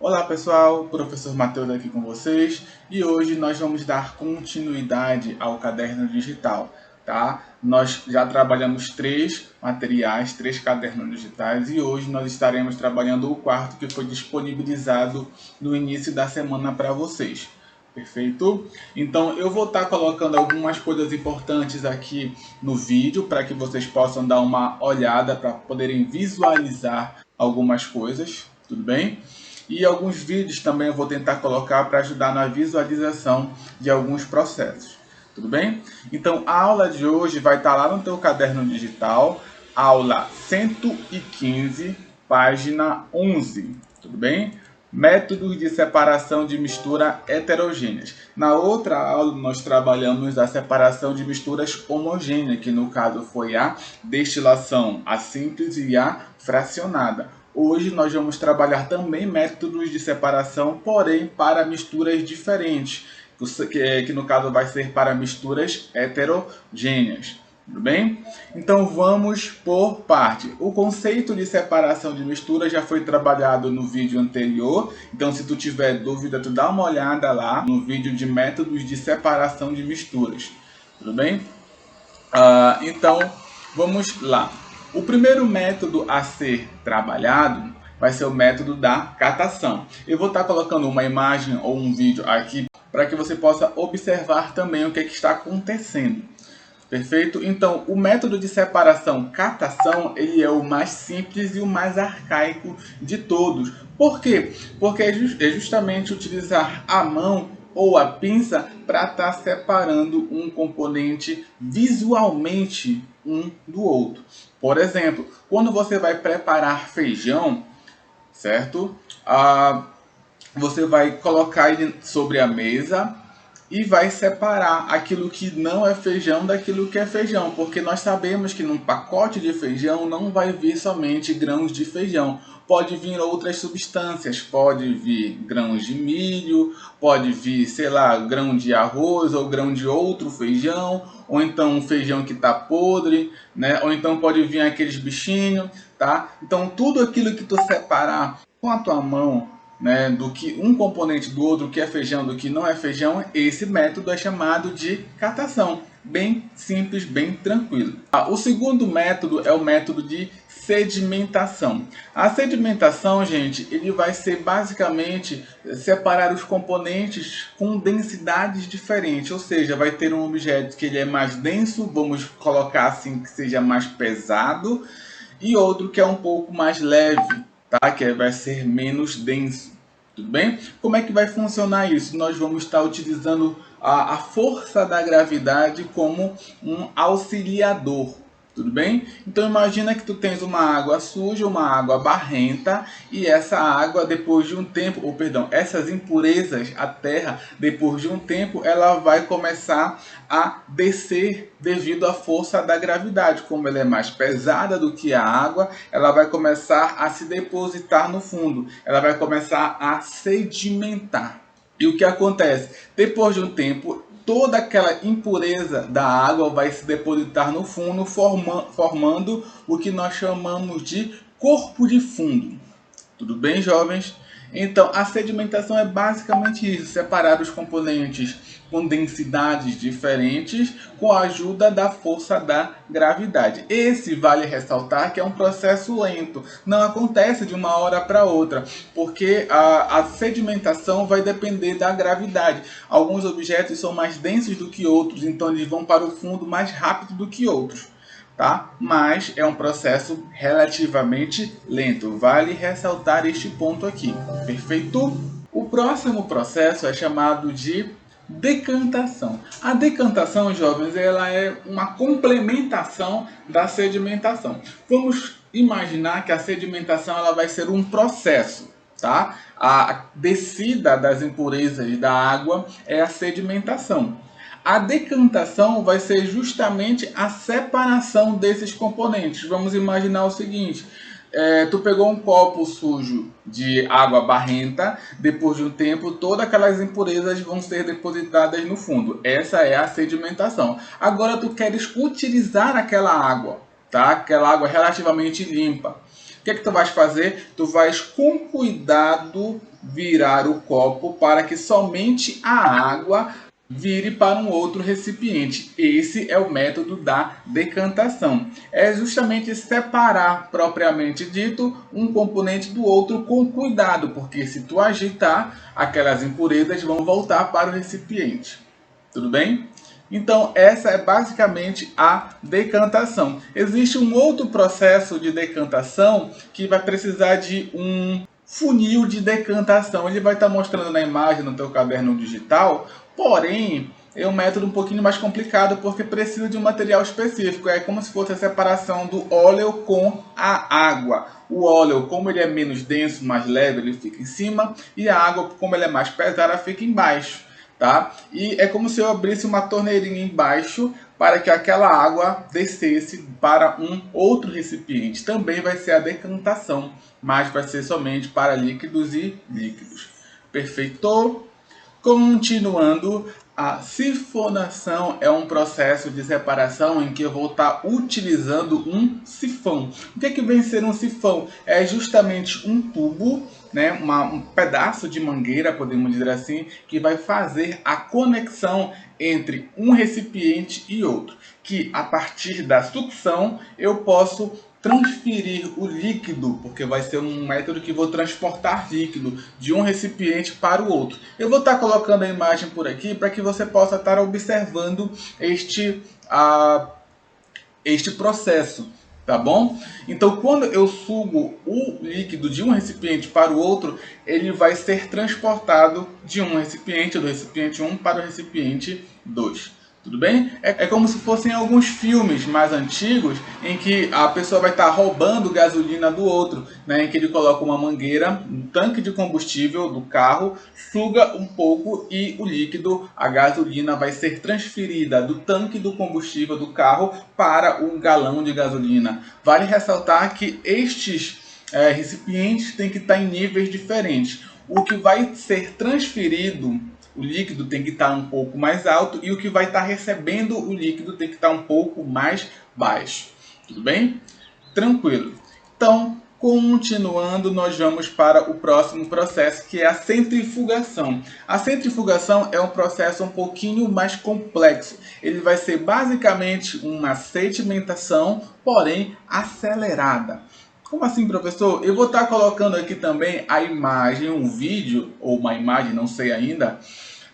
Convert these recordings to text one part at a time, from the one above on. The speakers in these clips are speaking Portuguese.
Olá pessoal, professor Matheus aqui com vocês e hoje nós vamos dar continuidade ao caderno digital, tá? Nós já trabalhamos 3 materiais, 3 cadernos digitais e hoje nós estaremos trabalhando o quarto que foi disponibilizado no início da semana para vocês. Perfeito? Então eu vou estar colocando algumas coisas importantes aqui no vídeo para que vocês possam dar uma olhada para poderem visualizar algumas coisas, tudo bem? E alguns vídeos também eu vou tentar colocar para ajudar na visualização de alguns processos. Tudo bem? Então a aula de hoje vai estar lá no teu caderno digital, aula 115, página 11. Tudo bem? Métodos de separação de mistura heterogêneas. Na outra aula nós trabalhamos a separação de misturas homogêneas, que no caso foi a destilação, a simples e a fracionada. Hoje nós vamos trabalhar também métodos de separação, porém para misturas diferentes, que no caso vai ser para misturas heterogêneas. Tudo bem? Então vamos por parte. O conceito de separação de mistura já foi trabalhado no vídeo anterior. Então se tu tiver dúvida, tu dá uma olhada lá no vídeo de métodos de separação de misturas. Tudo bem? Então vamos lá. O primeiro método a ser trabalhado vai ser o método da catação. Eu vou estar colocando uma imagem ou um vídeo aqui para que você possa observar também o que está acontecendo. Perfeito? Então, o método de separação catação, ele é o mais simples e o mais arcaico de todos. Por quê? Porque é justamente utilizar a mão ou a pinça para estar separando um componente visualmente um do outro. Por exemplo, quando você vai preparar feijão, certo? Você vai colocar ele sobre a mesa e vai separar aquilo que não é feijão daquilo que é feijão, porque nós sabemos que num pacote de feijão não vai vir somente grãos de feijão, pode vir outras substâncias, pode vir grãos de milho, pode vir, sei lá, grão de arroz ou grão de outro feijão, ou então um feijão que está podre, né? Ou então pode vir aqueles bichinhos, tá? Então tudo aquilo que tu separar com a tua mão, né, do que um componente do outro, que é feijão, do que não é feijão, esse método é chamado de catação. Bem simples, bem tranquilo. O segundo método é o método de sedimentação. A sedimentação, gente, ele vai ser basicamente separar os componentes com densidades diferentes, ou seja, vai ter um objeto que ele é mais denso, vamos colocar assim, que seja mais pesado, e outro que é um pouco mais leve, tá? Que vai ser menos denso. Tudo bem? Como é que vai funcionar isso? Nós vamos estar utilizando a força da gravidade como um auxiliador. Tudo bem? Então imagina que tu tens uma água suja, uma água barrenta, e essa água, depois de um tempo, ou perdão, essas impurezas, a terra, depois de um tempo, ela vai começar a descer devido à força da gravidade. Como ela é mais pesada do que a água, ela vai começar a se depositar no fundo, ela vai começar a sedimentar. E o que acontece? Depois de um tempo, toda aquela impureza da água vai se depositar no fundo, formando o que nós chamamos de corpo de fundo. Tudo bem, jovens? Então, a sedimentação é basicamente isso, separar os componentes com densidades diferentes com a ajuda da força da gravidade. Esse vale ressaltar que é um processo lento, não acontece de uma hora para outra, porque a sedimentação vai depender da gravidade. Alguns objetos são mais densos do que outros, então eles vão para o fundo mais rápido do que outros. Tá? Mas é um processo relativamente lento. Vale ressaltar este ponto aqui. Perfeito? O próximo processo é chamado de decantação. A decantação, jovens, ela é uma complementação da sedimentação. Vamos imaginar que a sedimentação ela vai ser um processo. Tá? A descida das impurezas da água é a sedimentação. A decantação vai ser justamente a separação desses componentes. Vamos imaginar o seguinte: tu pegou um copo sujo de água barrenta, depois de um tempo, todas aquelas impurezas vão ser depositadas no fundo. Essa é a sedimentação. Agora tu queres utilizar aquela água, tá? Aquela água relativamente limpa. O que é que tu vais fazer? Tu vais com cuidado virar o copo para que somente a água vire para um outro recipiente. Esse é o método da decantação. É justamente separar, propriamente dito, um componente do outro com cuidado, porque se tu agitar, aquelas impurezas vão voltar para o recipiente. Tudo bem? Então, essa é basicamente a decantação. Existe um outro processo de decantação que vai precisar de um funil de decantação. Ele vai estar mostrando na imagem no teu caderno digital, porém é um método um pouquinho mais complicado porque precisa de um material específico. É como se fosse a separação do óleo com a água. O óleo, como ele é menos denso, mais leve, ele fica em cima, e a água, como ela é mais pesada, fica embaixo. Tá? E é como se eu abrisse uma torneirinha embaixo para que aquela água descesse para um outro recipiente. Também vai ser a decantação, mas vai ser somente para líquidos e líquidos. Perfeito? Continuando, a sifonação é um processo de separação em que eu vou estar utilizando um sifão. O que vem ser um sifão? É justamente um tubo, né, um pedaço de mangueira, podemos dizer assim, que vai fazer a conexão entre um recipiente e outro. Que a partir da sucção eu posso transferir o líquido, porque vai ser um método que vou transportar líquido de um recipiente para o outro. Eu vou estar colocando a imagem por aqui para que você possa estar observando este processo, tá bom? Então, quando eu sugo o líquido de um recipiente para o outro, ele vai ser transportado de um recipiente, do recipiente 1 para o recipiente 2. Tudo bem? É como se fossem alguns filmes mais antigos em que a pessoa vai estar roubando gasolina do outro, né? Em que ele coloca uma mangueira no tanque de combustível do carro, suga um pouco e o líquido, a gasolina, vai ser transferida do tanque do combustível do carro para um galão de gasolina. Vale ressaltar que estes recipientes têm que estar em níveis diferentes. O que vai ser transferido, o líquido tem que estar um pouco mais alto, e o que vai estar recebendo o líquido tem que estar um pouco mais baixo. Tudo bem? Tranquilo. Então, continuando, nós vamos para o próximo processo, que é a centrifugação. A centrifugação é um processo um pouquinho mais complexo. Ele vai ser basicamente uma sedimentação, porém acelerada. Como assim, professor? Eu vou estar colocando aqui também a imagem, um vídeo, ou uma imagem, não sei ainda,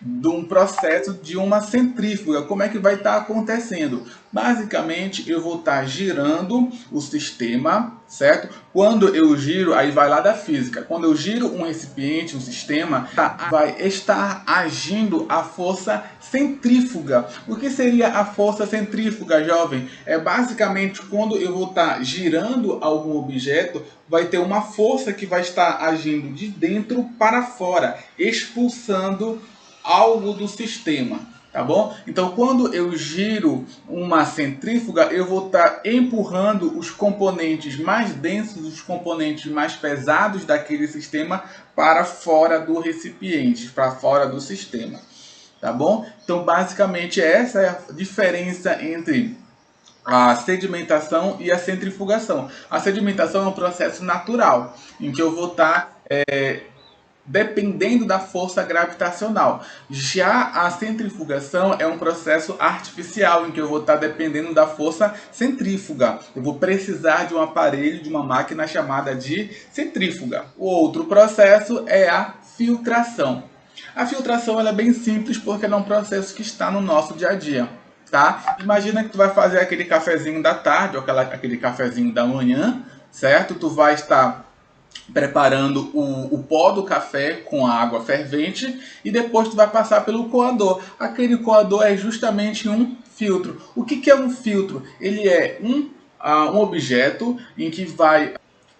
de um processo de uma centrífuga. Como é que vai estar acontecendo? Basicamente, eu vou estar girando o sistema, certo? Quando eu giro, aí vai lá da física. Quando eu giro um recipiente, um sistema, vai estar agindo a força centrífuga. O que seria a força centrífuga, jovem? É basicamente quando eu vou estar girando algum objeto, vai ter uma força que vai estar agindo de dentro para fora, expulsando algo do sistema, tá bom? Então, quando eu giro uma centrífuga, eu vou estar empurrando os componentes mais densos, os componentes mais pesados daquele sistema para fora do recipiente, para fora do sistema, tá bom? Então, basicamente, essa é a diferença entre a sedimentação e a centrifugação. A sedimentação é um processo natural, em que eu vou estar dependendo da força gravitacional. Já a centrifugação é um processo artificial, em que eu vou estar dependendo da força centrífuga. Eu vou precisar de um aparelho, de uma máquina chamada de centrífuga. O outro processo é a filtração. A filtração ela é bem simples porque ela é um processo que está no nosso dia a dia. Tá? Imagina que tu vai fazer aquele cafezinho da tarde, ou aquele cafezinho da manhã, certo? Tu vai estar preparando o pó do café com a água fervente e depois tu vai passar pelo coador. Aquele coador é justamente um filtro. O que é um filtro? Ele é um objeto em que vai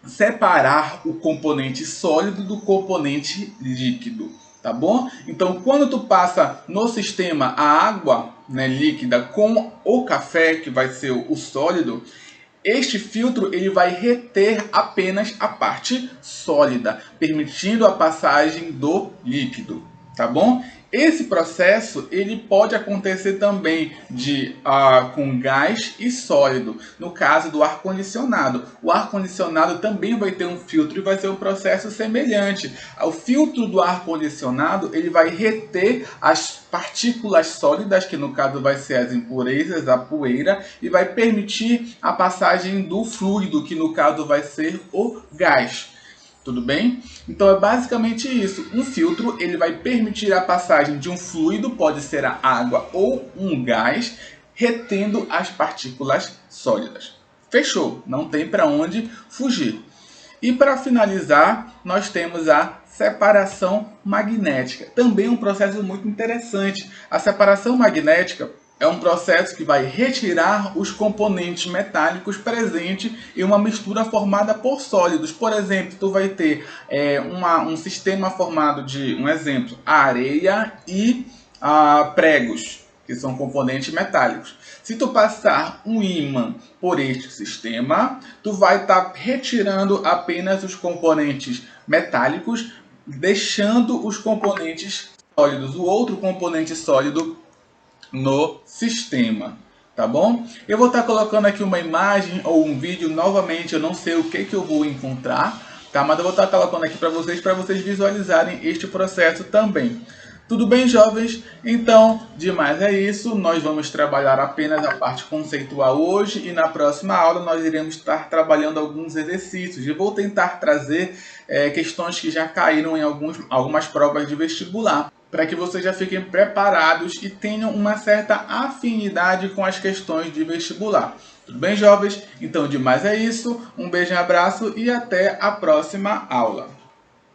separar o componente sólido do componente líquido, tá bom? Então, quando tu passa no sistema a água, né, líquida com o café, que vai ser o sólido, este filtro ele vai reter apenas a parte sólida, permitindo a passagem do líquido, tá bom? Esse processo ele pode acontecer também com gás e sólido, no caso do ar-condicionado. O ar-condicionado também vai ter um filtro e vai ser um processo semelhante. O filtro do ar-condicionado ele vai reter as partículas sólidas, que no caso vai ser as impurezas, a poeira, e vai permitir a passagem do fluido, que no caso vai ser o gás. Tudo bem? Então é basicamente isso. Um filtro ele vai permitir a passagem de um fluido, pode ser a água ou um gás, retendo as partículas sólidas. Fechou? Não tem para onde fugir. E para finalizar, nós temos a separação magnética. Também um processo muito interessante. A separação magnética é um processo que vai retirar os componentes metálicos presentes em uma mistura formada por sólidos. Por exemplo, tu vai ter um sistema formado de, um exemplo, areia e pregos, que são componentes metálicos. Se tu passar um ímã por este sistema, tu vai estar retirando apenas os componentes metálicos, deixando os componentes sólidos, o outro componente sólido no sistema, tá bom? Eu vou estar colocando aqui uma imagem ou um vídeo novamente, eu não sei o que eu vou encontrar, tá? Mas eu vou estar colocando aqui para vocês visualizarem este processo também. Tudo bem, jovens? Então, demais é isso. Nós vamos trabalhar apenas a parte conceitual hoje e na próxima aula nós iremos estar trabalhando alguns exercícios. Eu vou tentar trazer questões que já caíram em algumas provas de vestibular, para que vocês já fiquem preparados e tenham uma certa afinidade com as questões de vestibular. Tudo bem, jovens? Então, demais é isso. Um beijo, um abraço e até a próxima aula.